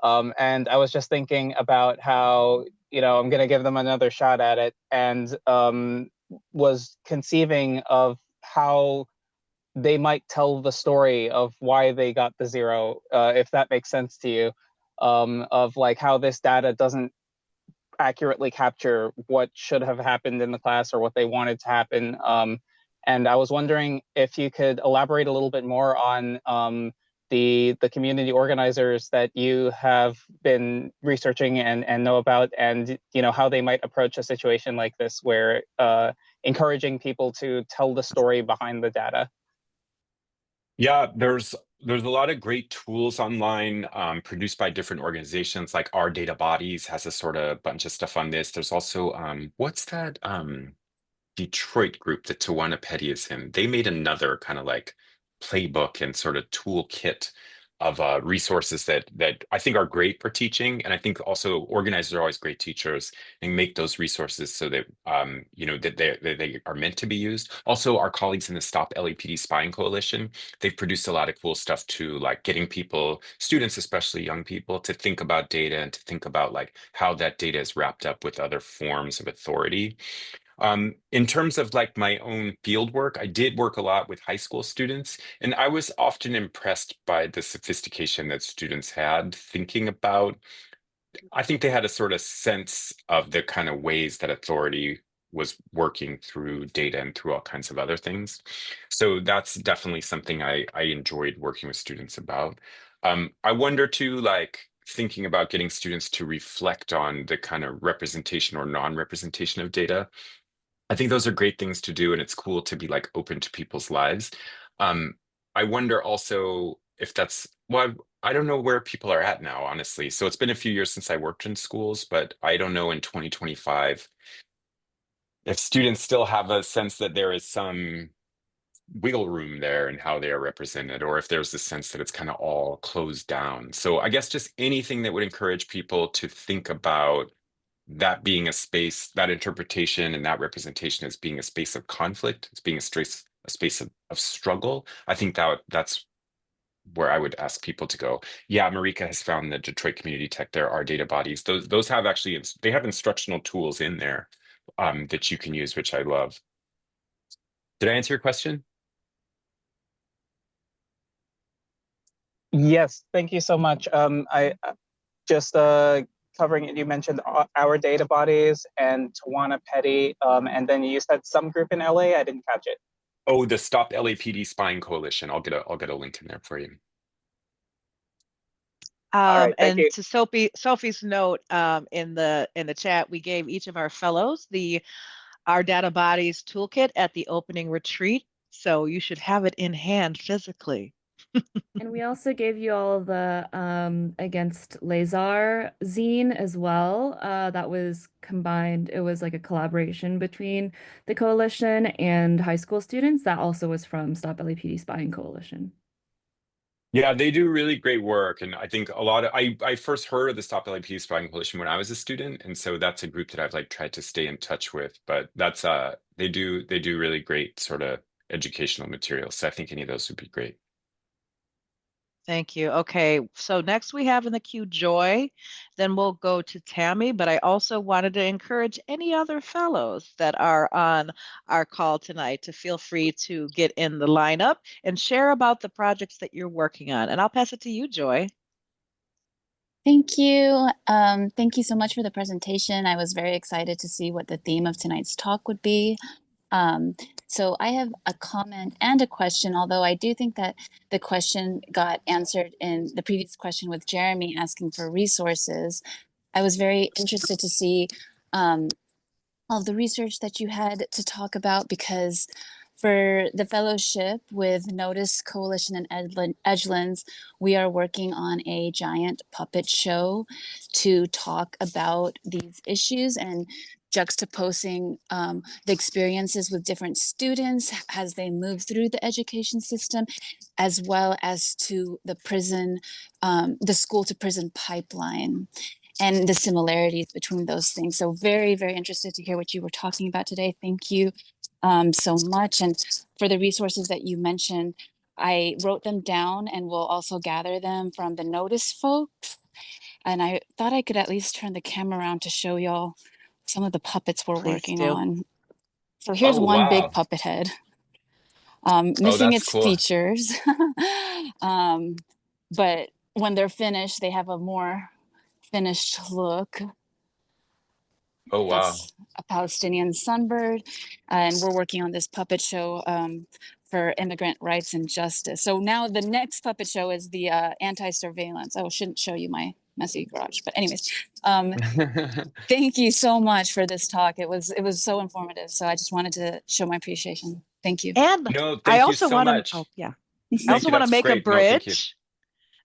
And I was just thinking about how, I'm going to give them another shot at it, and was conceiving of how they might tell the story of why they got the 0, if that makes sense to you, of like how this data doesn't accurately capture what should have happened in the class or what they wanted to happen. And I was wondering if you could elaborate a little bit more on the community organizers that you have been researching and know about, and how they might approach a situation like this, where encouraging people to tell the story behind the data. Yeah, there's a lot of great tools online produced by different organizations, like Our Data Bodies has a sort of bunch of stuff on this. There's also what's that Detroit group that Tawana Petty is in? They made another kind of like playbook and sort of toolkit of resources that I think are great for teaching, and I think also organizers are always great teachers and make those resources so that that they are meant to be used. Also, our colleagues in the Stop LAPD Spying Coalition, they've produced a lot of cool stuff too, like getting people, students, especially young people, to think about data and to think about like how that data is wrapped up with other forms of authority. In terms of like my own field work, I did work a lot with high school students, and I was often impressed by the sophistication that students had thinking about. I think they had a sort of sense of the kind of ways that authority was working through data and through all kinds of other things. So that's definitely something I enjoyed working with students about. I wonder too, like thinking about getting students to reflect on the kind of representation or non-representation of data. I think those are great things to do, and it's cool to be like open to people's lives. Um, I wonder also if that's, well, I don't know where people are at now, honestly. So it's been a few years since I worked in schools, but I don't know in 2025 if students still have a sense that there is some wiggle room there in how they are represented, or if there's this sense that it's kind of all closed down. So I guess just anything that would encourage people to think about that being a space, that interpretation and that representation as being a space of conflict, as being a space of struggle. I think that's where I would ask people to go. Yeah, Marika has found the Detroit Community Tech, there are data bodies. Those have actually, they have instructional tools in there that you can use, which I love. Did I answer your question? Yes, thank you so much. I just covering it, you mentioned Our Data Bodies and Tawana Petty, and then you said some group in LA. I didn't catch it. Oh, the Stop LAPD Spying Coalition. I'll get a link in there for you. All right, thank And you. to Sophie's note, in the chat, we gave each of our fellows the Our Data Bodies toolkit at the opening retreat, so you should have it in hand physically. And we also gave you all the Against Lazar zine as well. That was combined. It was like a collaboration between the coalition and high school students. That also was from Stop LAPD Spying Coalition. Yeah, they do really great work. And I think a lot of, I first heard of the Stop LAPD Spying Coalition when I was a student. And so that's a group that I've like tried to stay in touch with, but that's, they do really great sort of educational materials. So I think any of those would be great. Thank you. Okay, so next we have in the queue Joy, then we'll go to Tammy, but I also wanted to encourage any other fellows that are on our call tonight to feel free to get in the lineup and share about the projects that you're working on. And I'll pass it to you, Joy. Thank you. Thank you so much for the presentation. I was very excited to see what the theme of tonight's talk would be. So I have a comment and a question, although I do think that the question got answered in the previous question with Jeremy asking for resources. I was very interested to see all of the research that you had to talk about, because for the fellowship with Notice Coalition and Edgelands, we are working on a giant puppet show to talk about these issues and juxtaposing the experiences with different students as they move through the education system, as well as to the prison, the school to prison pipeline, and the similarities between those things. So very, very interested to hear what you were talking about today. Thank you so much. And for the resources that you mentioned, I wrote them down and will also gather them from the Notice folks. And I thought I could at least turn the camera around to show y'all some of the puppets we're Please working do. on. So here's Oh, one big wow. puppet head, Oh, missing that's its cool. features. But when they're finished, they have a more finished look. Oh, wow. That's a Palestinian sunbird. And we're working on this puppet show for immigrant rights and justice. So now the next puppet show is the anti-surveillance. I shouldn't show you my messy garage, but anyways, thank you so much for this talk. It was so informative. So I just wanted to show my appreciation. Thank you. And No, I thank you also so want to, much. oh yeah, I Thank also you. want to That's make a great. No, thank you. bridge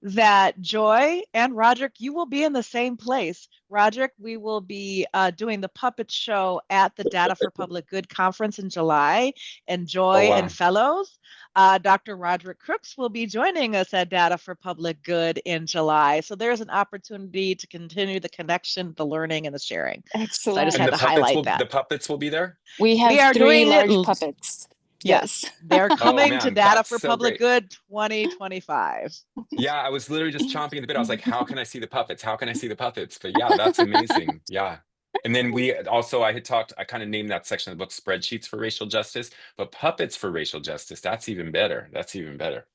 that Joy and Roderick, you will be in the same place. Roderick, we will be doing the puppet show at the Data for Public Good conference in July, and Joy Oh, wow. and fellows, Dr. Roderic Crooks will be joining us at Data for Public Good in July. So there's an opportunity to continue the connection, the learning, and the sharing. Excellent. So I just And had to highlight that. the puppets will be there? We have We are 3 doing it. large puppets. Yes, Yes. they're Oh, coming to man, Data that's for so Public great. Good 2025. Yeah, I was literally just chomping at the bit. I was like, how can I see the puppets? How can I see the puppets? But yeah, that's amazing. Yeah. And then I kind of named that section of the book Spreadsheets for Racial Justice, but Puppets for Racial Justice. That's even better. That's even better.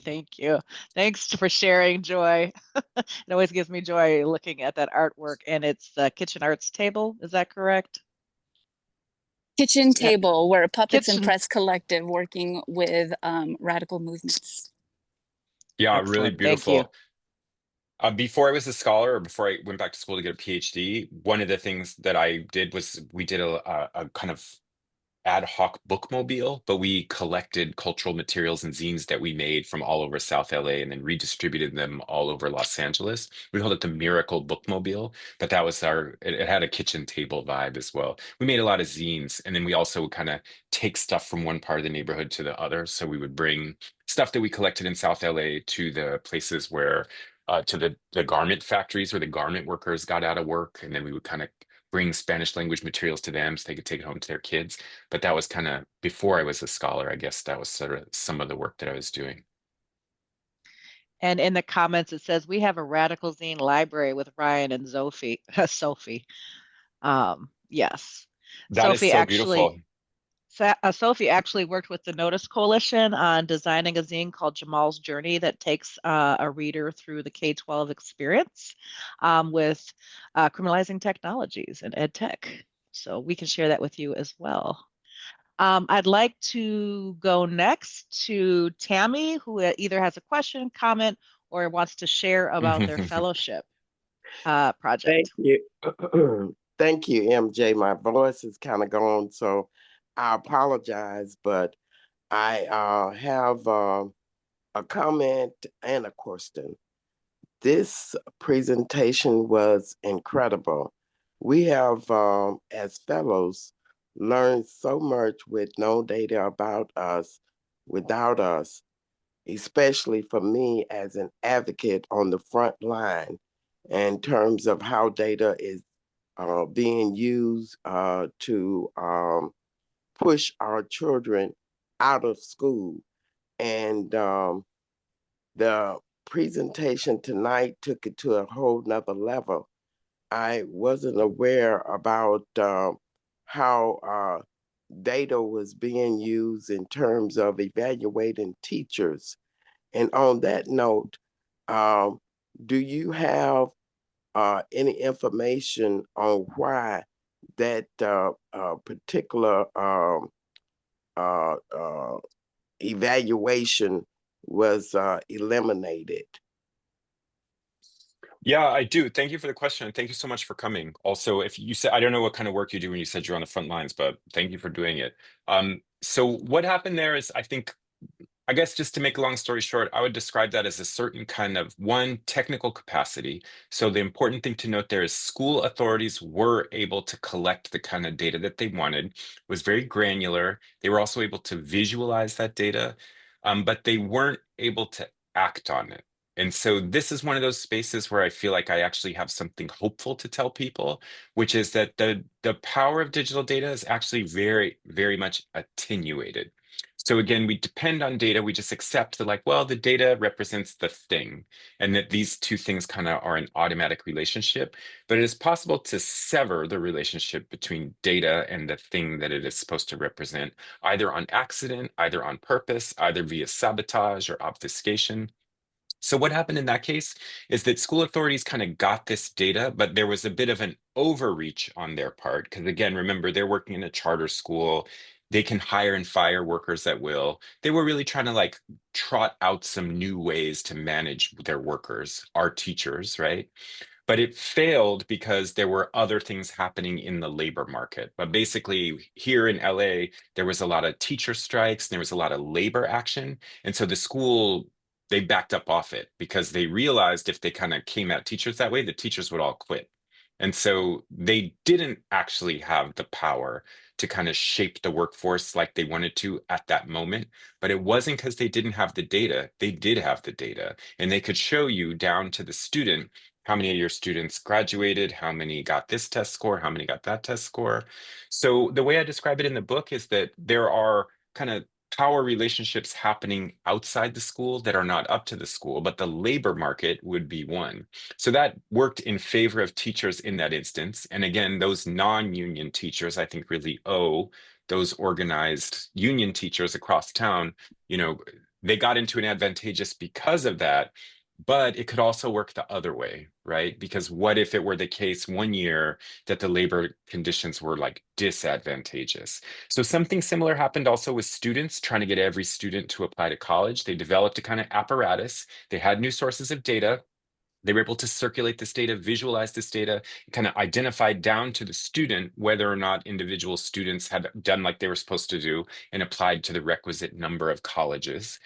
Thank you. Thanks for sharing, Joy. It always gives me joy looking at that artwork, and it's the Kitchen Arts table. Is that correct? Kitchen table, where Puppets and Kitchen. Press Collective working with radical movements. Yeah, really Excellent. Thank you. beautiful. Before I was a scholar, or before I went back to school to get a PhD, one of the things that I did was we did a kind of ad hoc bookmobile, but we collected cultural materials and zines that we made from all over South LA and then redistributed them all over Los Angeles. We called it the Miracle Bookmobile, but that was it had a kitchen table vibe as well. We made a lot of zines, and then we also would kind of take stuff from one part of the neighborhood to the other. So we would bring stuff that we collected in South LA to the places where to the garment factories where the garment workers got out of work, and then we would kind of bring Spanish language materials to them so they could take it home to their kids. But that was kind of before I was a scholar. I guess that was sort of some of the work that I was doing. And in the comments, it says we have a radical zine library with Ryan and Sophie. Sophie. Yes. That is so beautiful. Sophie actually worked with the Notice Coalition on designing a zine called Jamal's Journey that takes a reader through the K-12 experience with criminalizing technologies and EdTech. So we can share that with you as well. I'd like to go next to Tammy, who either has a question, comment, or wants to share about their fellowship project. Thank you. Thank you, MJ. My voice is kind of gone, so I apologize, but I have a comment and a question. This presentation was incredible. We have, as fellows, learned so much with no data about us, without us, especially for me as an advocate on the front line in terms of how data is being used to push our children out of school. And the presentation tonight took it to a whole nother level. I wasn't aware about how data was being used in terms of evaluating teachers. And on that note, do you have any information on why that particular evaluation was eliminated? Yeah, I do. Thank you for the question. And thank you so much for coming. Also, if you said, I don't know what kind of work you do when you said you're on the front lines, but thank you for doing it. So what happened there is, I guess just to make a long story short, I would describe that as a certain kind of technical capacity. So the important thing to note there is school authorities were able to collect the kind of data that they wanted. It was very granular. They were also able to visualize that data, but they weren't able to act on it. And so this is one of those spaces where I feel like I actually have something hopeful to tell people, which is that the power of digital data is actually very, very much attenuated. So again, we depend on data. We just accept that, like, well, the data represents the thing, and that these two things kind of are an automatic relationship. But it is possible to sever the relationship between data and the thing that it is supposed to represent, either on accident, either on purpose, either via sabotage or obfuscation. So what happened in that case is that school authorities kind of got this data, but there was a bit of an overreach on their part. Because again, remember, they're working in a charter school. They can hire and fire workers at will. They were really trying to like trot out some new ways to manage their workers, our teachers, right? But it failed because there were other things happening in the labor market. But basically, here in LA, there was a lot of teacher strikes, and there was a lot of labor action. And so the school, they backed up off it because they realized if they kind of came at teachers that way, the teachers would all quit. And so they didn't actually have the power to kind of shape the workforce like they wanted to at that moment. But it wasn't because they didn't have the data. They did have the data, and they could show you down to the student how many of your students graduated, how many got this test score, how many got that test score. So the way I describe it in the book is that there are kind of power relationships happening outside the school that are not up to the school, but the labor market would be one. So that worked in favor of teachers in that instance. And again, those non-union teachers, I think, really owe those organized union teachers across town, they got into an advantageous because of that. But it could also work the other way, right? Because what if it were the case one year that the labor conditions were like disadvantageous? So something similar happened also with students trying to get every student to apply to college. They developed a kind of apparatus. They had new sources of data. They were able to circulate this data, visualize this data, kind of identify down to the student whether or not individual students had done like they were supposed to do and applied to the requisite number of colleges.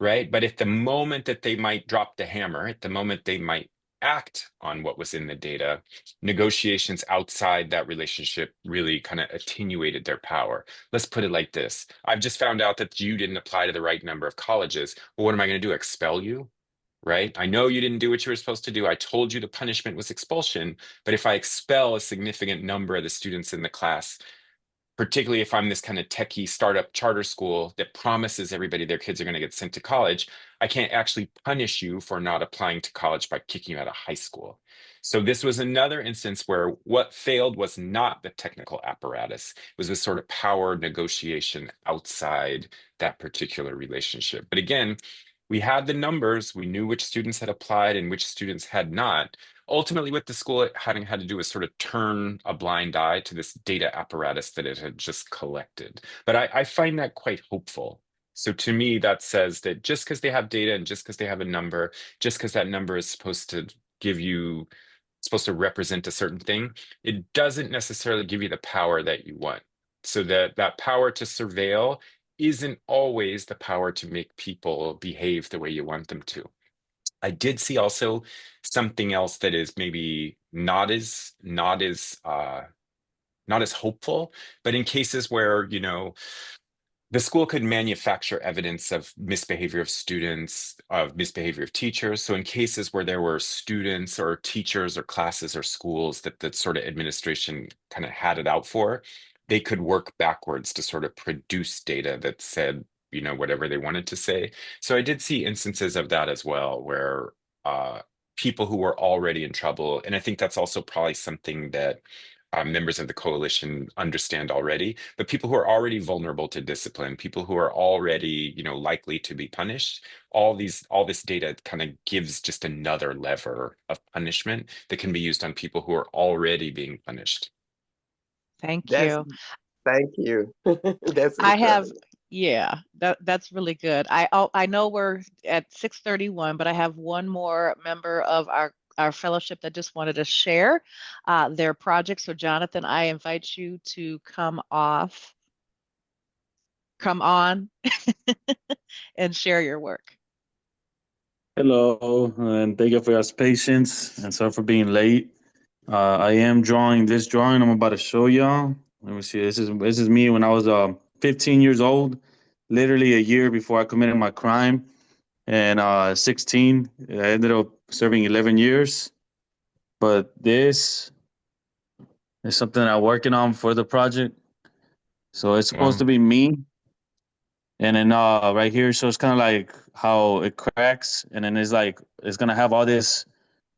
Right? But at the moment that they might drop the hammer, at the moment they might act on what was in the data, negotiations outside that relationship really kind of attenuated their power. Let's put it like this. I've just found out that you didn't apply to the right number of colleges. Well, what am I going to do? Expel you? Right? I know you didn't do what you were supposed to do. I told you the punishment was expulsion, but if I expel a significant number of the students in the class, particularly if I'm this kind of techie startup charter school that promises everybody their kids are going to get sent to college, I can't actually punish you for not applying to college by kicking you out of high school. So this was another instance where what failed was not the technical apparatus. It was this sort of power negotiation outside that particular relationship. But again, we had the numbers, we knew which students had applied and which students had not. Ultimately, what the school having had to do is sort of turn a blind eye to this data apparatus that it had just collected. But I find that quite hopeful. So to me, that says that just because they have data and just because they have a number, just because that number is supposed to supposed to represent a certain thing, it doesn't necessarily give you the power that you want. So that power to surveil isn't always the power to make people behave the way you want them to. I did see also something else that is maybe not as hopeful, but in cases where, the school could manufacture evidence of misbehavior of students, of misbehavior of teachers. So in cases where there were students or teachers or classes or schools that sort of administration kind of had it out for, they could work backwards to sort of produce data that said, whatever they wanted to say. So I did see instances of that as well, where people who were already in trouble, and I think that's also probably something that members of the coalition understand already, but people who are already vulnerable to discipline, people who are already, likely to be punished, all this data kind of gives just another lever of punishment that can be used on people who are already being punished. Thank That's you. Thank you. That's I have, incredible. yeah, that's really good. I know we're at 6:31, but I have one more member of our fellowship that just wanted to share their project. So Jonathan, I invite you to come on and share your work. Hello, and thank you for your patience, and sorry for being late. I am drawing this drawing I'm about to show y'all. Let me see. This is me when I was 15 years old, literally a year before I committed my crime, and 16. I ended up serving 11 years. But this is something I'm working on for the project. So it's supposed to be me, And then right here, so it's kind of like how it cracks, and then it's gonna have all this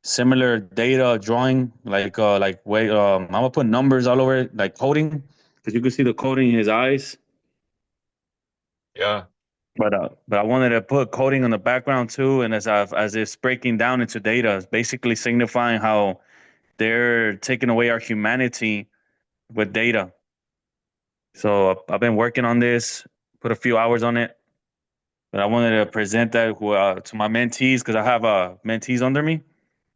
similar data drawing, like way I'm gonna put numbers all over it, like coding, because you can see the coding in his eyes. Yeah. But I wanted to put coding on the background too, and as it's breaking down into data, it's basically signifying how they're taking away our humanity with data. So I've been working on this, put a few hours on it, but I wanted to present that to my mentees because I have mentees under me.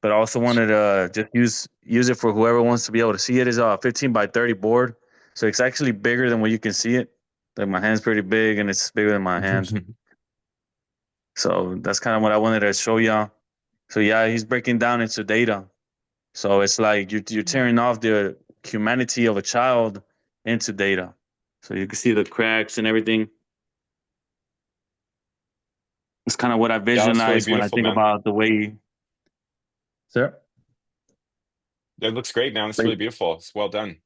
But I also wanted to just use it for whoever wants to be able to see it. It's a 15 by 30 board, so it's actually bigger than what you can see it. Like my hand's pretty big, and it's bigger than my hand. So that's kind of what I wanted to show y'all. So yeah, he's breaking down into data. So it's like you're tearing off the humanity of a child into data. So you can see the cracks and everything. It's kind of what I Yeah, that's really visualize when I beautiful, think man. about the way. Sir? It looks great, man. It's really beautiful. It's well done.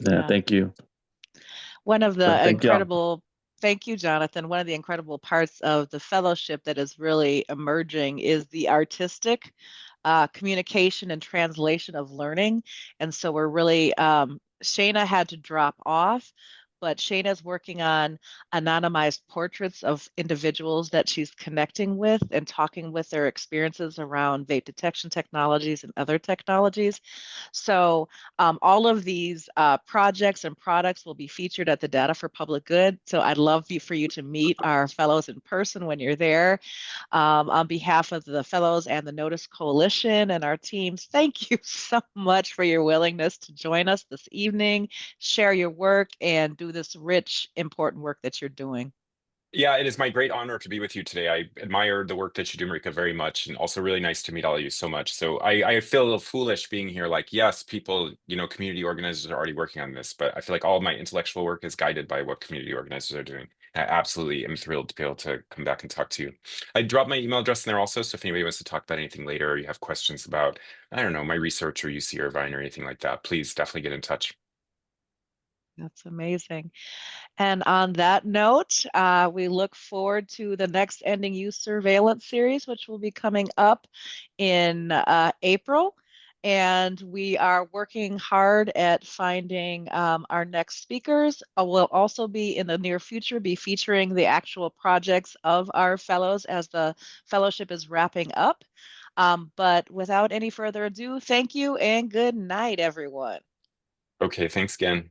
Yeah, thank you. One of the Thank y'all. incredible, thank you, Jonathan. One of the incredible parts of the fellowship that is really emerging is the artistic communication and translation of learning. And so we're really, Shayna had to drop off, but Shayna's working on anonymized portraits of individuals that she's connecting with and talking with their experiences around vape detection technologies and other technologies. So all of these projects and products will be featured at the Data for Public Good. So I'd love for you to meet our fellows in person when you're there. On behalf of the fellows and the Notice Coalition and our teams, thank you so much for your willingness to join us this evening, share your work, and do this rich, important work that you're doing. Yeah, it is my great honor to be with you today. I admire the work that you do, Marika, very much, and also really nice to meet all of you so much. So I feel a little foolish being here. Like, yes, people, community organizers are already working on this, but I feel like all of my intellectual work is guided by what community organizers are doing. I absolutely am thrilled to be able to come back and talk to you. I dropped my email address in there also, so if anybody wants to talk about anything later, or you have questions about, I don't know, my research or UC Irvine or anything like that, please definitely get in touch. That's amazing. And on that note, we look forward to the next Ending Youth Surveillance series, which will be coming up in April. And we are working hard at finding our next speakers. We'll also be in the near future be featuring the actual projects of our fellows as the fellowship is wrapping up. But without any further ado, thank you and good night, everyone. Okay, thanks again.